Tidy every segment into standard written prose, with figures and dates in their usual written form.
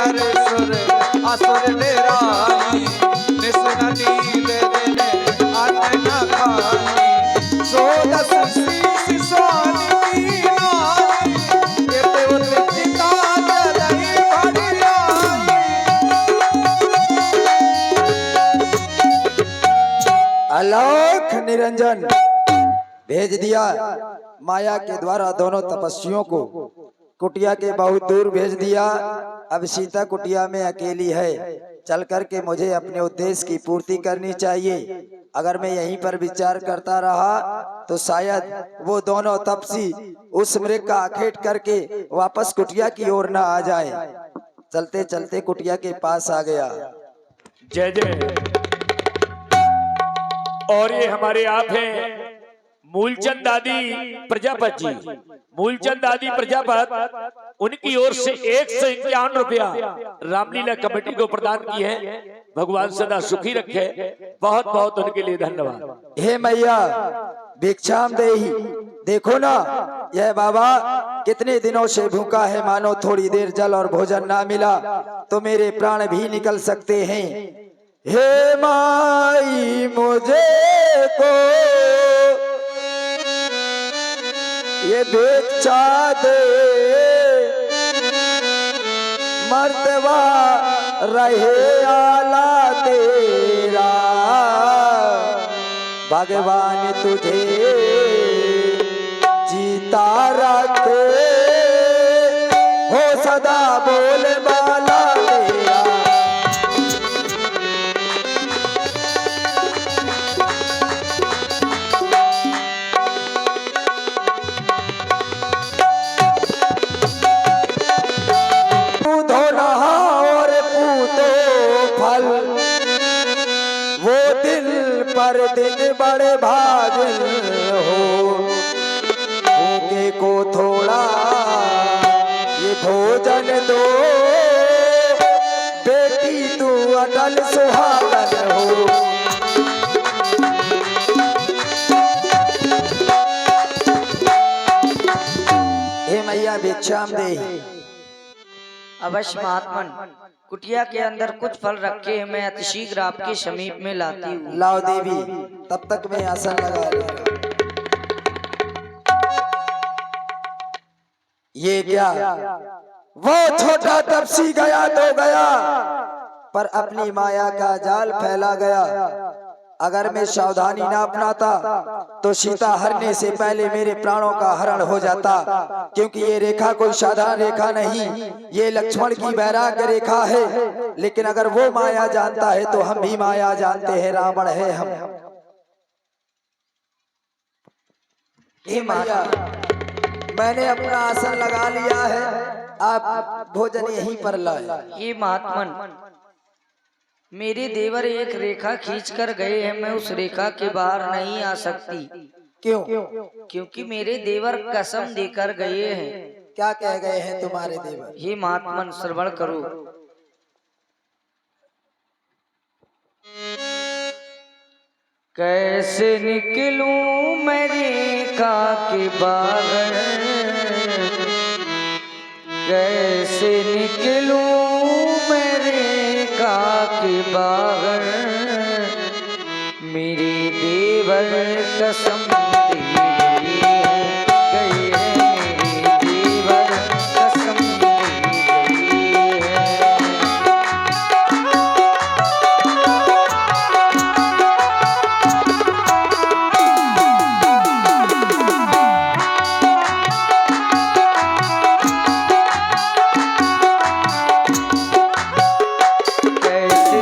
करे सुर असुर डेराई निस नीले देने अन्न न खाई सो दस शीश सोन की नाई ये तो चिता जलई भरी आई। आलोक निरंजन भेज दिया माया के द्वारा दोनों तपस्वियों को कुटिया के बहुत दूर भेज दिया। अब सीता कुटिया में अकेली है, चल करके मुझे अपने उद्देश्य की पूर्ति करनी चाहिए। अगर मैं यहीं पर विचार करता रहा तो शायद वो दोनों तपसी उस मृग का आखेट करके वापस कुटिया की ओर न आ जाए। चलते चलते कुटिया के पास आ गया। जय जय। और ये हमारे आप हैं मूलचंद दादी प्रजापत जी। मूलचंद दादी प्रजापत उनकी ओर से 151 रुपया रामलीला कमेटी को प्रदान की है। भगवान सदा सुखी रखे, बहुत बहुत उनके लिए धन्यवाद। हे मैया भिक्षाम देही, देखो ना यह बाबा कितने दिनों से भूखा है, मानो थोड़ी देर जल और भोजन ना मिला तो मेरे प्राण भी निकल सकते हैं। हे माई मुझे को ये भिक्षा दे, मर्तबा रहे आला तेरा, भगवान तुझे जीता रखे, हो सदा बोल बाला तेरा। पर दिन बड़े भागिन हो, भूखे को थोड़ा ये भोजन दो, बेटी तू अटल सुहागन हो। हे मैया भिक्षाम देहि। अवश्य महात्मन, कुटिया के अंदर कुछ फल रखे हैं, मैं अतिशीघ्र आपके समीप में लाती हूँ। लाओ देवी, तब तक मैं आसन लगा लूंगा। ये क्या, वो छोटा तपसी गया तो गया, पर अपनी माया का जाल फैला गया। अगर मैं सावधानी ना अपनाता तो सीता हरने से पहले मेरे प्राणों का हरण हो जाता, क्योंकि ये रेखा कोई साधारण रेखा नहीं, ये लक्ष्मण की वैराग्य रेखा है। लेकिन अगर वो माया जानता है तो हम भी माया जानते हैं, रावण है हम। हे माया, मैंने अपना आसन लगा लिया है, आप भोजन यहीं पर लाए। ये महात्मन, मेरे देवर एक रेखा खींच कर गए हैं, मैं उस रेखा के बाहर नहीं आ सकती। क्यों? क्योंकि मेरे देवर कसम देकर गए हैं। क्या कह गए हैं तुम्हारे देवर? ये महात्मन श्रवण करो। कैसे निकलूं मैं रेखा के बाहर, कैसे निकलूं मैं रेखा के बाहर, मेरे देवर कसम दे गए हैं, मेरे देवर कसम दे गए हैं। कैसे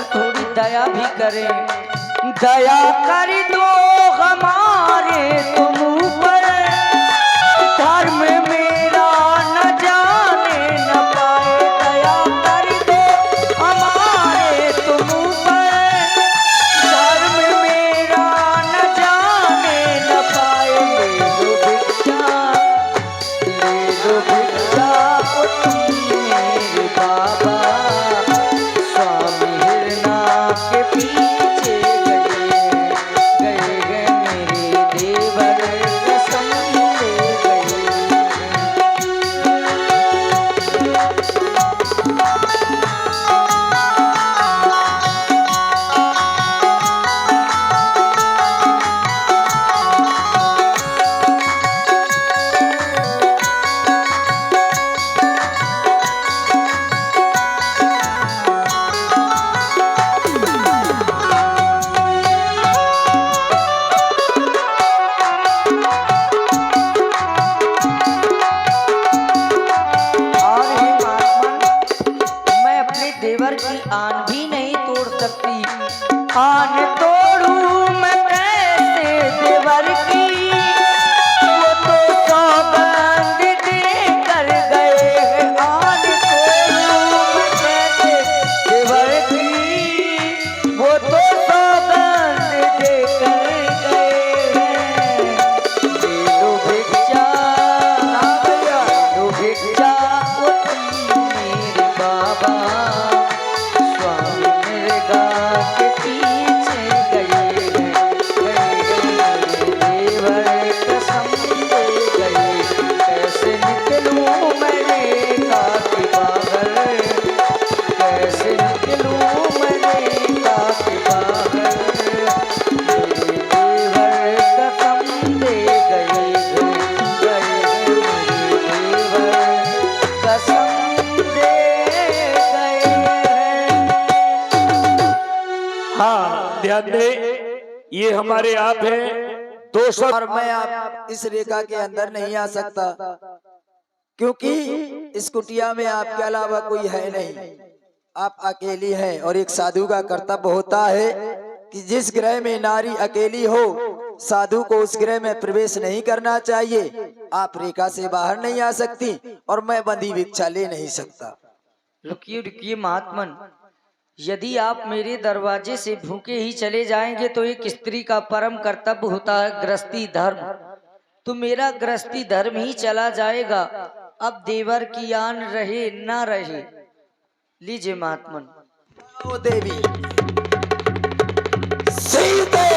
पर थोड़ी दया भी करें। दया कर दो हमारे तुम ऊपर, धर्म मेरा न जाने न पाए। दया कर दो हमारे तुम ऊपर, धर्म मेरा न जाने न पाए। ले लो भिक्षा मेरे बाबा, स्वामी हिरना के पीछे गए मेरे देवर कसम ले गए। और हे महात्मन, मैं अपने देवर की आन भी नहीं तोड़ सकती। आन तोड़ू मैं कैसे देवर की, वो तो सौगंध दे कर गए हैं। आन तोड़ू मैं कैसे देवर की, वो तो सौगंध दे कर गए हैं। ले लो भिक्षा, लो भिक्षा मेरे बाबा, स्वामी मृगा के पीछे गए मेरे देवर कसम दे गए। कैसे निकलूं मैं रेखा के बाहर, कैसे निकलूं मैं रेखा के बाहर। मेरे देवर कसम दे गए मेरे देवर कसम दे गए। हाँ ध्यान दे, ये हमारे आप हैं 200। और मैं आप इस रेखा के अंदर नहीं आ सकता, क्योंकि इस कुटिया में आपके अलावा कोई है नहीं। आप अकेली हैं और एक साधु का कर्तव्य होता है कि जिस गृह में नारी अकेली हो, साधु को उस गृह में प्रवेश नहीं करना चाहिए। आप रेखा से बाहर नहीं आ सकती और मैं बंदी भिक्षा ले नहीं सकता। रुकिए रुकिए महात्मन, यदि आप मेरे दरवाजे से भूखे ही चले जाएंगे तो एक स्त्री का परम कर्तव्य होता है गृहस्थी धर्म, तो मेरा गृहस्थी धर्म ही चला जाएगा। अब देवर की आन रहे ना रहे। लीजिए महात्मन। ओ देवी सीते,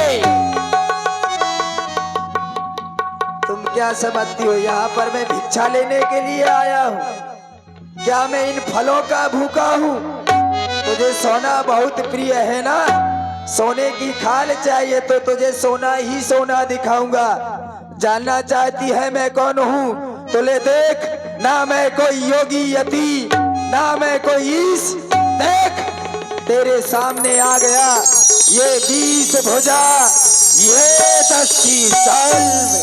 तुम क्या समझती हो यहाँ पर मैं भिक्षा लेने के लिए आया हूँ? क्या मैं इन फलों का भूखा हूँ? तुझे सोना बहुत प्रिय है ना? सोने की खाल चाहिए तो तुझे सोना ही सोना दिखाऊंगा। जानना चाहती है मैं कौन हूँ? तो ले देख, ना मैं कोई योगी यति, ना मैं कोई ईश। देख तेरे सामने आ गया ये 20 भुजा, ये 10 की साल।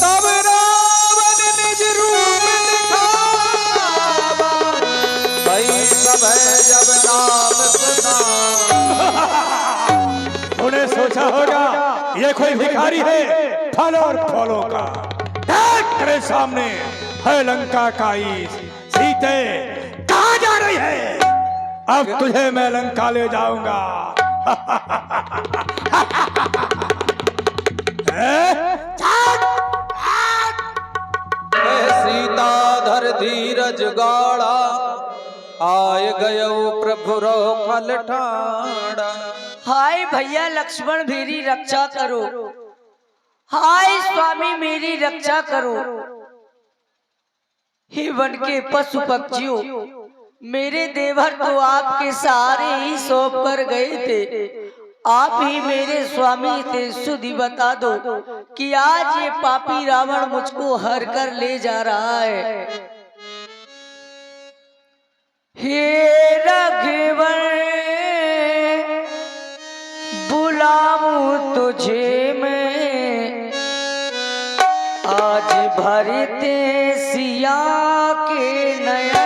तब रावण निज रूप दिखावा, भई सब जब नाम सुना। उन्हें सोचा होगा ये कोई भिखारी है फल और फलों का। देख तेरे सामने है लंका का ईश। सीते कहाँ जा रही है? अब तुझे मैं लंका ले जाऊंगा। सीताधर धीरज गाड़ा, आय गयो प्रभु रो फल ठाड़ा। हाय भैया लक्ष्मण मेरी रक्षा करो, हाय स्वामी मेरी रक्षा करो। हे वन के पशु पक्षियों, मेरे देवर तो आपके सहारे ही सौंप कर गए थे। आप ही मेरे स्वामी थे। सुधी बता दो कि आज ये पापी रावण मुझको हर कर ले जा रहा है। हे रघुवर बुलाऊं तुझे मैं, आज भरते सिया के नयन।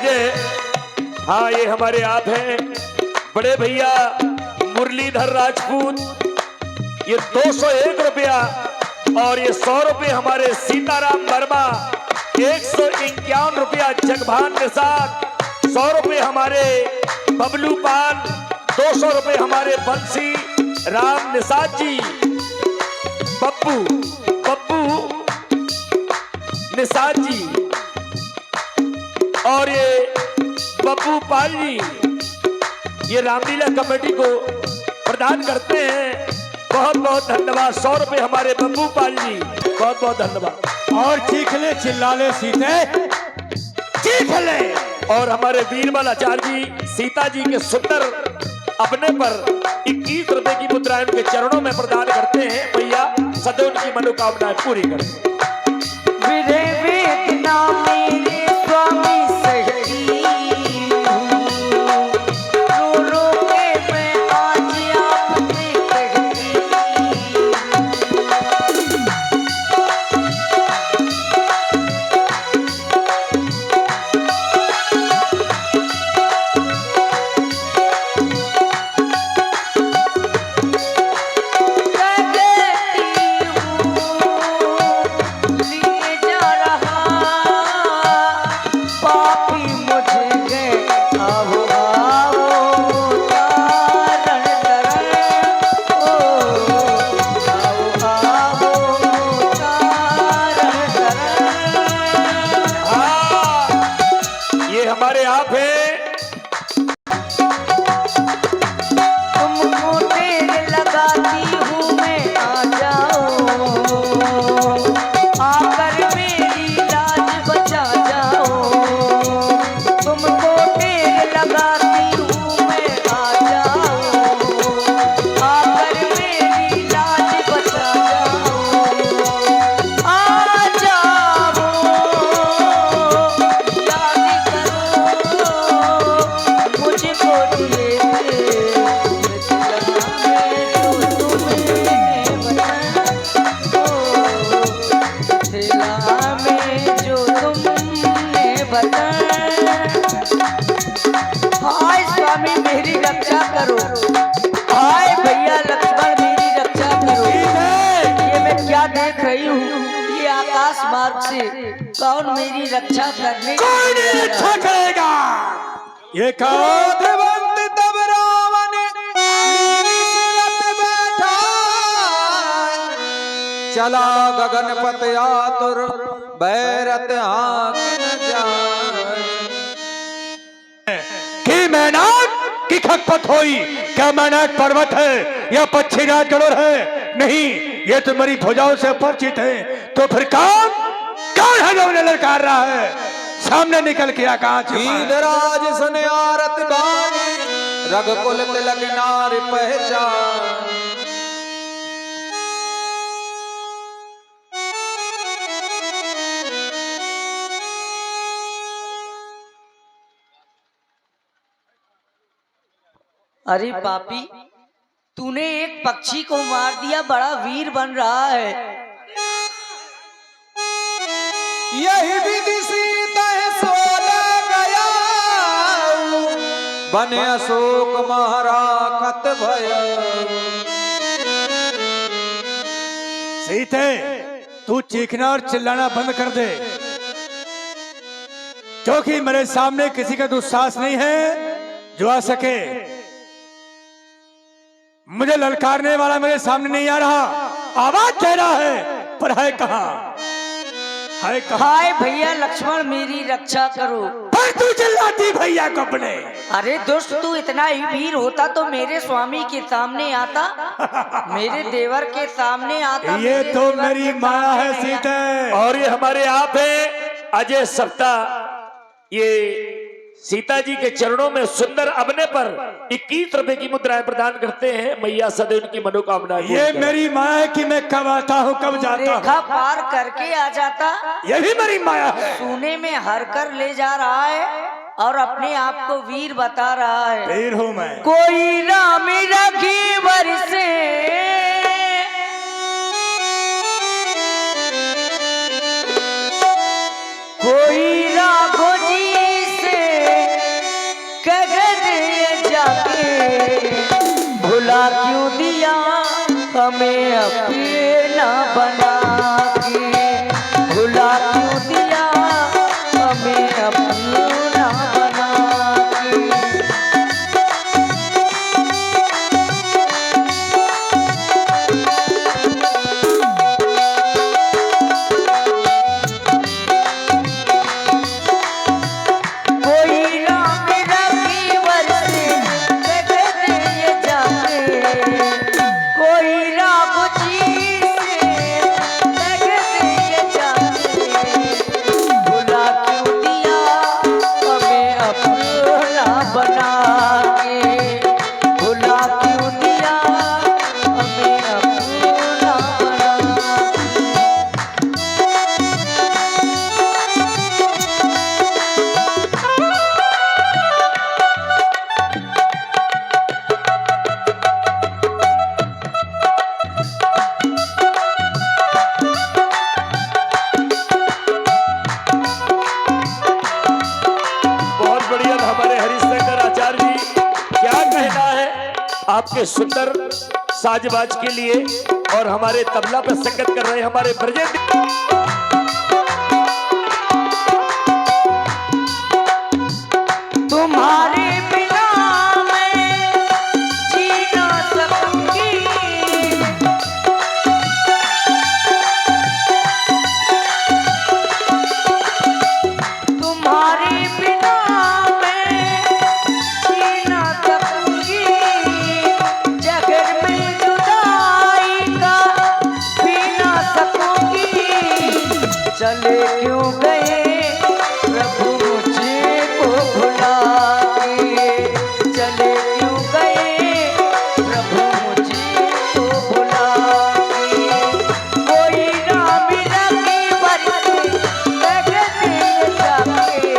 जय। हाँ ये हमारे आप हैं बड़े भैया मुरलीधर राजपूत, ये 201 रुपया, और ये 100 रुपये हमारे सीताराम वर्मा, 151 रुपया जगभान निषाद, 100 रुपये हमारे बबलू पाल, 200 रुपये हमारे बंसी राम निषाद जी, पप्पू निषाद जी, और ये बब्बू पाल जी ये रामलीला कमेटी को प्रदान करते हैं। बहुत बहुत धन्यवाद। 100 रुपये हमारे बब्बू पाल जी, बहुत बहुत धन्यवाद। और चीख ले, चिल्ला ले सीते, चीख ले। और हमारे बीरबल आचार्य जी सीता जी के सुंदर अपने पर 21 रुपए की मुद्राएं उनके चरणों में प्रदान करते हैं। भैया सदैव उनकी मनोकामनाएं पूरी करें। विधे वेदना मेरे स्वामी सही, रो रो के मैं आज आपसे कहती। हमारे आप हैं तुमको ढेर लगाती हूँ मैं, आ जाओ आकर मेरी लाज बचा जाओ। तुमको ढेर लगाती हूँ मैं, आ जाओ आकर मेरी लाज बचा जाओ। आ जाओ याद करो मुझको दिए हाय स्वामी मेरी रक्षा करो, हाय भैया लक्ष्मण मेरी रक्षा करो। ये मैं क्या देख रही हूँ, ये आकाश मार्ग से कौन मेरी रक्षा करने कोई नहीं रक्षा करेगा। ये कौन? क्रोधवंत तब रावण नीरत बैठा, चला गगनपत आतुर बैरत आंख न जाए। कि मैनाक की खकपत होई, क्या मैनाक पर्वत है या पक्षीराज गरुड़ है? नहीं, ये तो मेरी भुजाओं से परिचित है। तो फिर कौन है जो उन्हें ललकार रहा है? सामने निकल के आकाश ईंद्राज सुन आरत गाने, रघुकुल तिलक नार पहचान। अरे पापी, तूने एक पक्षी को मार दिया, बड़ा वीर बन रहा है। यही विधि सीता सोला गया, बने अशोक महाराखत भया। सीते, तू चीखना और चिल्लाना बंद कर दे, क्योंकि मेरे सामने किसी का दुस्साहस नहीं है जो आ सके। मुझे ललकारने वाला मेरे सामने नहीं आ रहा, आवाज दे रहा है, पर है कहाँ? है कहाँ? हाय भैया लक्ष्मण मेरी रक्षा करो। पर तू चिल्लाती भैया को अपने। अरे दुष्ट, तू इतना ही वीर होता तो मेरे स्वामी के सामने आता, मेरे देवर के सामने आता। ये मेरे तो देवर मेरी के माया है सामने आता। सीते। और ये हमारे आप हैं अजय सप्ता, ये सीता जी के चरणों में सुंदर अपने पर 21 रुपए की मुद्राएं प्रदान करते हैं। मैया सदैव उनकी मनोकामना। ये मेरी माया है कि मैं कब आता हूँ कब जाता रेखा हूँ, पार करके आ जाता। ये भी मेरी माया है। सोने में हर कर ले जा रहा है और अपने आप को वीर बता रहा है। वीर हूँ मैं। कोई राम रखी बरसे, कोई राघो जी से आपके सुंदर साजबाज के लिए और हमारे तबला पर संगत कर रहे हमारे ब्रजेंद्र। तुम्हारे बिना मैं जी ना सकूंगी, तुम्हारे बिना मैं जी ना सकूंगी, जगर में जुदाई का पी ना सकूंगी। चले क्यों गए प्रभु मुझे को भुला के, चले क्यों गए प्रभु मुझे को भुला के। कोई ना मिला की बरसे लगते जाके,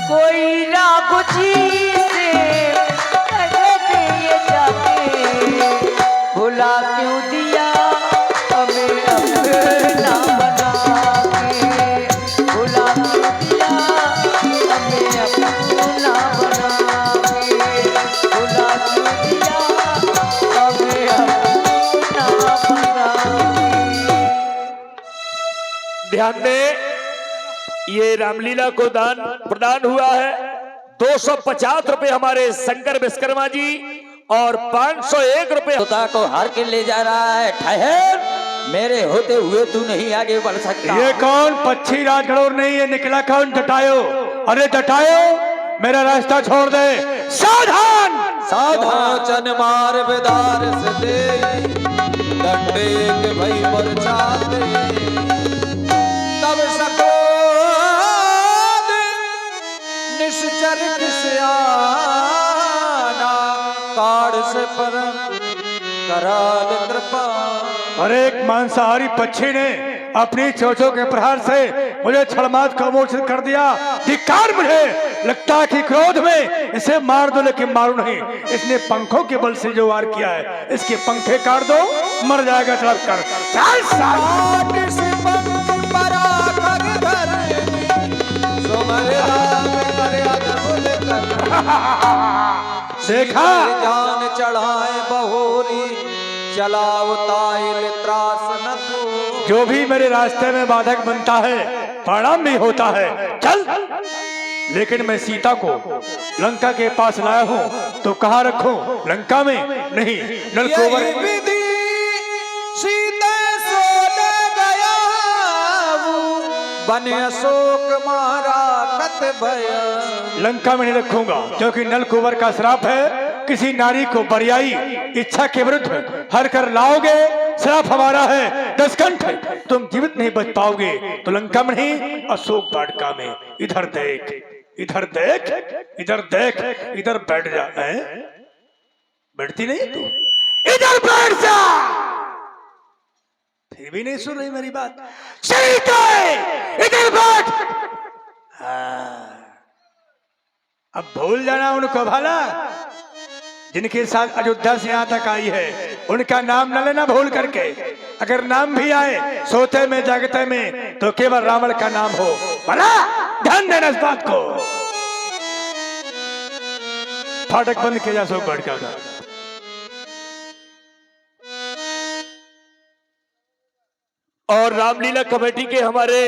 कोई ना बुझी से लगते जाके। भुला क्यों दिया हमें अपना बना के, भुला क्यों दिया हमें अपना बना के, भुला क्यों दिया हमें अपना बना के। ध्यान दें, ये रामलीला को दान प्रदान हुआ है 250 रुपए हमारे शंकर विश्वकर्मा जी और 501 रुपए तोता को हार के ले जा रहा है। ठहर, मेरे होते हुए तू नहीं आगे बढ़ सकता। ये कौन पक्षी राजगढ़ नहीं है, निकला कौन जटायो? अरे जटायो, मेरा रास्ता छोड़ दे। सावधान सावधान मार बेदार से दे, डंडे के भई पर छाते, तब सको निश्चर किस आना, काड़ से परम कराल कृपा। अरे एक मांसाहारी पक्षी ने अपनी चोंचों के प्रहार से मुझे छड़मात को मोर्चित कर दिया। धिक्कार मुझे, लगता है कि क्रोध में इसे मार दो, लेकिन मारू नहीं। इसने पंखों के बल से जो वार किया है, इसके पंखे काट दो, मर जाएगा तड़प कर। चल साल। देखा, जान चढ़ाए बहोरी, चलाओ ताइल त्रास न को। जो भी मेरे रास्ते में बाधक बनता है परिणाम भी होता है। चल। लेकिन मैं सीता को लंका के पास लाया हूँ, तो कहाँ रखूं? लंका में नहीं, नलकोवर। यही विधि सीता सोने गया, बन अशोक मारा कत भया। लंका में नहीं रखूंगा, क्योंकि नलकुंवर का श्राप है। किसी नारी को बरियाई इच्छा के विरुद्ध हर कर लाओगे, श्राप हमारा है 10 कंठ, तुम जीवित नहीं बच पाओगे। तो लंका में नहीं, अशोक वाटिका में। इधर देख, इधर देख, इधर देख, इधर बैठ जा। बैठती नहीं तू? इधर बैठ जा। फिर भी नहीं सुन रही मेरी बात। सीता, इधर बैठ। अब भूल जाना उनको भला, जिनके साथ अयोध्या से यहाँ तक आई है, उनका नाम न लेना भूल करके। अगर नाम भी आए सोते में जागते में, तो केवल रावण का नाम हो भला। ध्यान देना इस बात को। फाटक बंद किया जा अशोक वाटिका का। और रामलीला कमेटी के हमारे